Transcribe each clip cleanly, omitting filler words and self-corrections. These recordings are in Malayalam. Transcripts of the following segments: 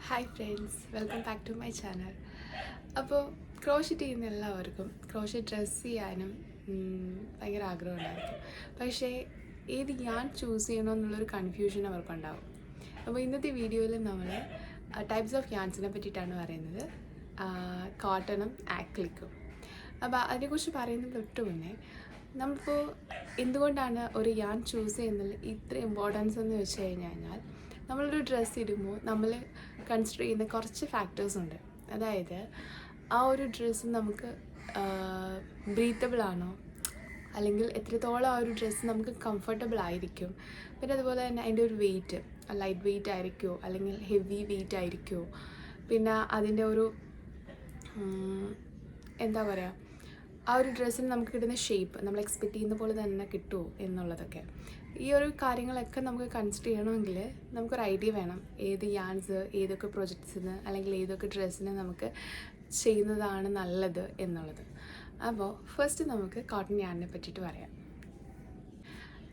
Hi friends, welcome back to my channel. അപ്പോൾ ക്രോഷറ്റ് ചെയ്യുന്ന എല്ലാവർക്കും ക്രോഷറ്റ് ഡ്രസ്സ് ചെയ്യാനും ഭയങ്കര ആഗ്രഹമുണ്ടായിരിക്കും. പക്ഷേ ഏത് ഞാൻ ചൂസ് ചെയ്യണമെന്നുള്ളൊരു കൺഫ്യൂഷൻ അവർക്കുണ്ടാവും. അപ്പോൾ ഇന്നത്തെ വീഡിയോയിൽ നമ്മൾ ടൈപ്സ് ഓഫ് യാൻസിനെ പറ്റിയിട്ടാണ് പറയുന്നത്, കോട്ടണും ആക്ലിക്കും. അപ്പോൾ അതിനെക്കുറിച്ച് പറയുന്നത് തൊട്ട് മുന്നേ നമ്മളിപ്പോൾ എന്തുകൊണ്ടാണ് ഒരു യാൻ ചൂസ് ചെയ്യുന്നതിൽ ഇത്ര ഇമ്പോർട്ടൻസ് എന്ന് വെച്ച് കഴിഞ്ഞാൽ, നമ്മളൊരു ഡ്രസ്സ് ഇടുമ്പോൾ നമ്മൾ കൺസിഡർ ചെയ്യുന്ന കുറച്ച് ഫാക്ടേഴ്സ് ഉണ്ട്. അതായത് ആ ഒരു ഡ്രസ്സ് നമുക്ക് ബ്രീത്തബിൾ ആണോ, അല്ലെങ്കിൽ എത്രത്തോളം ആ ഒരു ഡ്രസ്സ് നമുക്ക് കംഫർട്ടബിൾ ആയിരിക്കും. പിന്നെ അതുപോലെ തന്നെ അതിൻ്റെ ഒരു വെയ്റ്റ്, ലൈറ്റ് വെയ്റ്റ് ആയിരിക്കുമോ അല്ലെങ്കിൽ ഹെവി വെയ്റ്റ് ആയിരിക്കുമോ, പിന്നെ അതിൻ്റെ ഒരു എന്താ പറയുക, ആ ഒരു ഡ്രസ്സിന് നമുക്ക് കിട്ടുന്ന ഷേപ്പ് നമ്മൾ എക്സ്പെക്റ്റ് ചെയ്യുന്ന പോലെ തന്നെ കിട്ടുമോ എന്നുള്ളതൊക്കെ. ഈ ഒരു കാര്യങ്ങളൊക്കെ നമുക്ക് കൺസിഡർ ചെയ്യണമെങ്കിൽ നമുക്കൊരു ഐഡിയ വേണം ഏത് യാൻസ് ഏതൊക്കെ പ്രൊജക്ട്സിന് അല്ലെങ്കിൽ ഏതൊക്കെ ഡ്രസ്സിന് നമുക്ക് ചെയ്യുന്നതാണ് നല്ലത് എന്നുള്ളത്. അപ്പോൾ ഫസ്റ്റ് നമുക്ക് കോട്ടൺ യാനിനെ പറ്റിയിട്ട് പറയാം.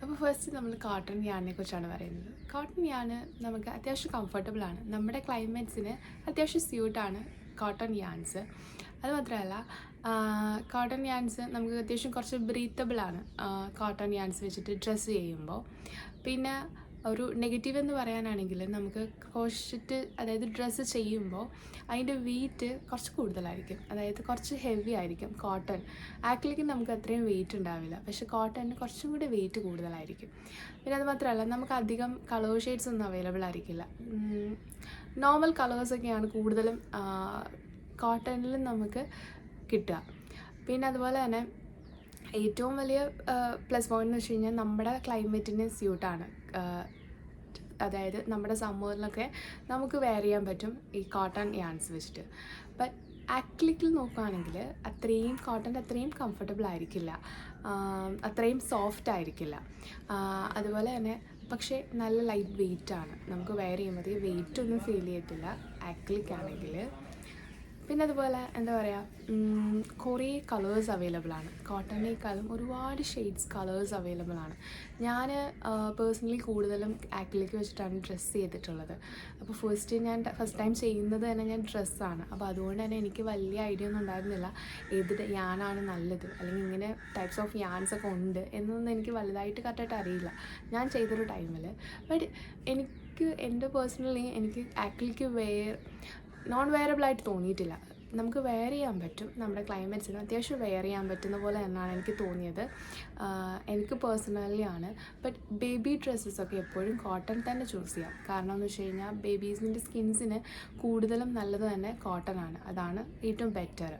അപ്പോൾ ഫസ്റ്റ് നമ്മൾ കോട്ടൺ യാനിനെ കുറിച്ചാണ് പറയുന്നത്. കോട്ടൺ യാന് നമുക്ക് അത്യാവശ്യം കംഫർട്ടബിളാണ്, നമ്മുടെ ക്ലൈമറ്റ്സിന് അത്യാവശ്യം സ്യൂട്ടാണ് കോട്ടൺ യാൻസ്. അതുമാത്രമല്ല കോട്ടൺ യാൻസ് നമുക്ക് അത്യാവശ്യം കുറച്ച് ബ്രീത്തബിളാണ് കോട്ടൺ യാൻസ് വെച്ചിട്ട് ഡ്രസ്സ് ചെയ്യുമ്പോൾ. പിന്നെ ഒരു നെഗറ്റീവ് എന്ന് പറയാനാണെങ്കിൽ നമുക്ക് ക്രോഷറ്റ്, അതായത് ഡ്രസ്സ് ചെയ്യുമ്പോൾ അതിൻ്റെ വെയിറ്റ് കുറച്ച് കൂടുതലായിരിക്കും, അതായത് കുറച്ച് ഹെവി ആയിരിക്കും. കോട്ടൺ ആക്ലിക്ക് നമുക്ക് അത്രയും വെയിറ്റ് ഉണ്ടാവില്ല, പക്ഷേ കോട്ടണിന് കുറച്ചും കൂടി വെയിറ്റ് കൂടുതലായിരിക്കും. പിന്നെ അത് മാത്രമല്ല നമുക്ക് അധികം കളർ ഷെയ്ഡ്സ് ഒന്നും അവൈലബിൾ ആയിരിക്കില്ല. നോർമൽ കളേഴ്സൊക്കെയാണ് കൂടുതലും കോട്ടണിൽ നമുക്ക് കിട്ടുക. പിന്നെ അതുപോലെ തന്നെ ഏറ്റവും വലിയ പ്ലസ് പോയിന്റ് എന്ന് വെച്ച് കഴിഞ്ഞാൽ നമ്മുടെ ക്ലൈമറ്റിന് സ്യൂട്ടാണ്. അതായത് നമ്മുടെ സമ്മറിലൊക്കെ നമുക്ക് വെയർ ചെയ്യാൻ പറ്റും ഈ കോട്ടൺ യാൻസ് വെച്ചിട്ട്. ബട്ട് ആക്ലിക്കിൽ നോക്കുകയാണെങ്കിൽ അത്രയും കോട്ടൻ്റെ അത്രയും കംഫർട്ടബിൾ ആയിരിക്കില്ല, അത്രയും സോഫ്റ്റ് ആയിരിക്കില്ല. അതുപോലെ തന്നെ പക്ഷേ നല്ല ലൈറ്റ് വെയ്റ്റാണ്, നമുക്ക് വെയർ ചെയ്യുമ്പോൾ വെയിറ്റ് ഒന്നും ഫീൽ ചെയ്യത്തില്ല ആക്ലിക് ആണെങ്കിൽ. പിന്നെ അതുപോലെ എന്താ പറയുക, കുറേ കളേഴ്സ് അവൈലബിൾ ആണ്. കോട്ടണിനേക്കാളും ഒരുപാട് ഷെയ്ഡ്സ് കളേഴ്സ് അവൈലബിൾ ആണ്. ഞാൻ പേഴ്സണലി കൂടുതലും ആക്രിലിക് വെച്ചിട്ടാണ് ഡ്രസ്സ് ചെയ്തിട്ടുള്ളത്. അപ്പോൾ ഫസ്റ്റ് ടൈം ചെയ്യുന്നത് തന്നെ ഞാൻ ഡ്രസ്സാണ്. അപ്പോൾ അതുകൊണ്ട് തന്നെ എനിക്ക് വലിയ ഐഡിയ ഒന്നും ഉണ്ടായിരുന്നില്ല ഏത് യാനാണ് നല്ലത്, അല്ലെങ്കിൽ ഇങ്ങനെ ടൈപ്സ് ഓഫ് യാൻസ് ഒക്കെ ഉണ്ട് എന്നൊന്നും എനിക്ക് വലുതായിട്ട് കറക്റ്റായിട്ട് അറിയില്ല ഞാൻ ചെയ്തൊരു ടൈമിൽ. ബട്ട് എൻ്റെ പേഴ്സണലി എനിക്ക് ആക്രിലിക് നോൺ വെയറബിളായിട്ട് തോന്നിയിട്ടില്ല. നമുക്ക് വെയർ ചെയ്യാൻ പറ്റും, നമ്മുടെ ക്ലൈമറ്റ്സിന് അത്യാവശ്യം വെയർ ചെയ്യാൻ പറ്റുന്ന പോലെ എന്നാണ് എനിക്ക് തോന്നിയത്. എനിക്ക് പേഴ്സണലി ആണ്. ബട്ട് ബേബി ഡ്രസ്സസൊക്കെ എപ്പോഴും കോട്ടൺ തന്നെ ചൂസ് ചെയ്യാം. കാരണം എന്ന് വെച്ച് കഴിഞ്ഞാൽ ബേബീസിൻ്റെ സ്കിൻസിന് കൂടുതലും നല്ലത് തന്നെ കോട്ടൺ ആണ്, അതാണ് ഏറ്റവും ബെറ്റർ.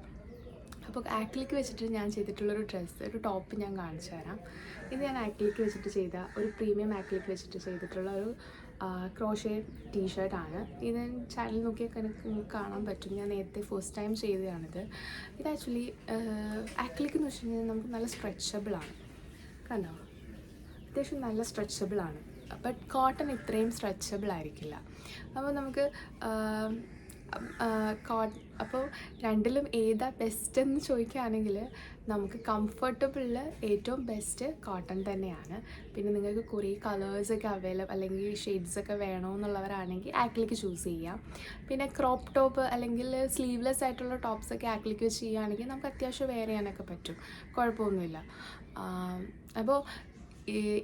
അപ്പോൾ ആക്രിലിക് വെച്ചിട്ട് ഞാൻ ചെയ്തിട്ടുള്ളൊരു ഡ്രസ്സ്, ഒരു ടോപ്പ് ഞാൻ കാണിച്ചു തരാം. ഇത് ഞാൻ ആക്രിലിക് വെച്ചിട്ട് ചെയ്ത ഒരു പ്രീമിയം ആക്രിലിക് വെച്ചിട്ട് ചെയ്തിട്ടുള്ള ഒരു ക്രോഷേ ടീഷർട്ടാണ്. ഇത് ചാനൽ നോക്കിയൊക്കെ എനിക്ക് കാണാൻ പറ്റും, ഞാൻ നേരത്തെ ഫസ്റ്റ് ടൈം ചെയ്തതാണിത്. ഇത് ആക്ച്വലി ആക്രിലിക് എന്ന് വെച്ച് കഴിഞ്ഞാൽ നമുക്ക് നല്ല സ്ട്രെച്ചബിളാണ്, കണ്ടോ, അത്യാവശ്യം നല്ല സ്ട്രെച്ചബിളാണ്. ബട്ട് കോട്ടൺ ഇത്രയും സ്ട്രെച്ചബിൾ ആയിരിക്കില്ല. അപ്പോൾ നമുക്ക് അപ്പോൾ രണ്ടിലും ഏതാ ബെസ്റ്റ് എന്ന് ചോദിക്കുകയാണെങ്കിൽ നമുക്ക് കംഫർട്ടബിളിൽ ഏറ്റവും ബെസ്റ്റ് കോട്ടൺ തന്നെയാണ്. പിന്നെ നിങ്ങൾക്ക് കുറേ കളേഴ്സൊക്കെ അവൈലബിൾ അല്ലെങ്കിൽ ഷെയ്ഡ്സൊക്കെ വേണമെന്നുള്ളവരാണെങ്കിൽ ആക്രിലിക് ചൂസ് ചെയ്യാം. പിന്നെ ക്രോപ്പ് ടോപ്പ് അല്ലെങ്കിൽ സ്ലീവ്ലെസ് ആയിട്ടുള്ള ടോപ്സൊക്കെ ആക്രിലിക് വെച്ച് ചെയ്യുകയാണെങ്കിൽ നമുക്ക് അത്യാവശ്യം വെയർ ചെയ്യാനൊക്കെ പറ്റും, കുഴപ്പമൊന്നുമില്ല. അപ്പോൾ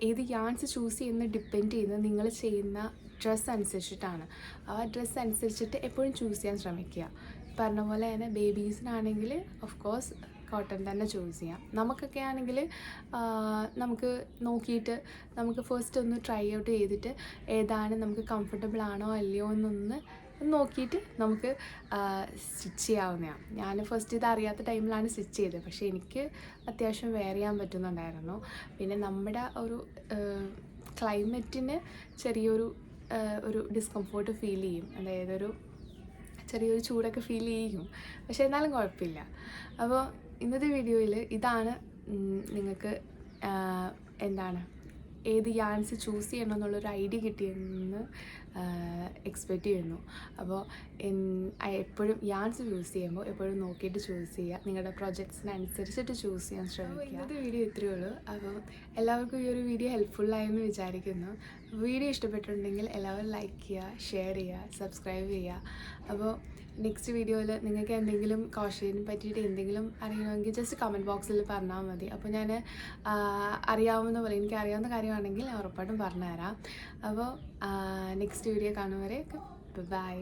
ഏത് യാൻസ് ചൂസ് ചെയ്യുന്നത് ഡിപ്പെൻഡ് ചെയ്യുന്നത് നിങ്ങൾ ചെയ്യുന്ന ഡ്രസ്സ് അനുസരിച്ചിട്ടാണ്. ആ ഡ്രസ്സ് അനുസരിച്ചിട്ട് എപ്പോഴും ചൂസ് ചെയ്യാൻ ശ്രമിക്കുക. പറഞ്ഞ പോലെ തന്നെ ബേബീസിനാണെങ്കിൽ ഓഫ് കോഴ്സ് കോട്ടൺ തന്നെ ചൂസ് ചെയ്യാം. നമുക്കൊക്കെ ആണെങ്കിൽ നമുക്ക് നോക്കിയിട്ട് നമുക്ക് ഫസ്റ്റ് ഒന്ന് ട്രൈ ഔട്ട് ചെയ്തിട്ട് ഏതാണ് നമുക്ക് കംഫർട്ടബിൾ ആണോ അല്ലയോ എന്നൊന്ന് നോക്കിയിട്ട് നമുക്ക് സ്റ്റിച്ച് ചെയ്യാവുന്നതാണ്. ഞാൻ ഫസ്റ്റ് ഇത് അറിയാത്ത ടൈമിലാണ് സ്റ്റിച്ച് ചെയ്തത്, പക്ഷേ എനിക്ക് അത്യാവശ്യം വെയർ ചെയ്യാൻ പറ്റുന്നുണ്ടായിരുന്നു. പിന്നെ നമ്മുടെ ഒരു ക്ലൈമറ്റിന് ചെറിയൊരു ഡിസ്കംഫോർട്ട് ഫീൽ ചെയ്യും, അതായത് ചെറിയൊരു ചൂടൊക്കെ ഫീൽ ചെയ്യും, പക്ഷേ എന്നാലും കുഴപ്പമില്ല. അപ്പോൾ ഇന്നത്തെ വീഡിയോയിൽ ഇതാണ് നിങ്ങൾക്ക് എന്താണ് ഏത് യാൻസ് ചൂസ് ചെയ്യണമെന്നുള്ളൊരു ഐഡിയ കിട്ടിയെന്ന് എക്സ്പെക്റ്റ് ചെയ്യുന്നു. അപ്പോൾ എപ്പോഴും യാൺസ് ചൂസ് ചെയ്യുമ്പോൾ എപ്പോഴും നോക്കിയിട്ട് ചൂസ് ചെയ്യുക. നിങ്ങളുടെ പ്രൊജക്ട്സിനനുസരിച്ചിട്ട് ചൂസ് ചെയ്യാൻ ശ്രമിക്കുക. ഇന്നത്തെ വീഡിയോ ഇത്രയേ ഉള്ളൂ. അപ്പോൾ എല്ലാവർക്കും ഈ ഒരു വീഡിയോ ഹെൽപ്ഫുള്ളായെന്ന് വിചാരിക്കുന്നു. വീഡിയോ ഇഷ്ടപ്പെട്ടിട്ടുണ്ടെങ്കിൽ എല്ലാവരും ലൈക്ക് ചെയ്യുക, ഷെയർ ചെയ്യുക, സബ്സ്ക്രൈബ് ചെയ്യുക. അപ്പോൾ നെക്സ്റ്റ് വീഡിയോയിൽ നിങ്ങൾക്ക് എന്തെങ്കിലും കോഷ്യനെ പറ്റിയിട്ട് എന്തെങ്കിലും അറിയണമെങ്കിൽ ജസ്റ്റ് കമൻറ്റ് ബോക്സിൽ പറഞ്ഞാൽ മതി. അപ്പോൾ ഞാൻ അറിയാവുന്ന പോലെ എനിക്ക് അറിയാവുന്ന കാര്യമാണെങ്കിൽ ഞാൻ ഉറപ്പായിട്ടും പറഞ്ഞുതരാം. അപ്പോൾ നെക്സ്റ്റ് വീഡിയോ കാണുന്നവരെ ബൈ.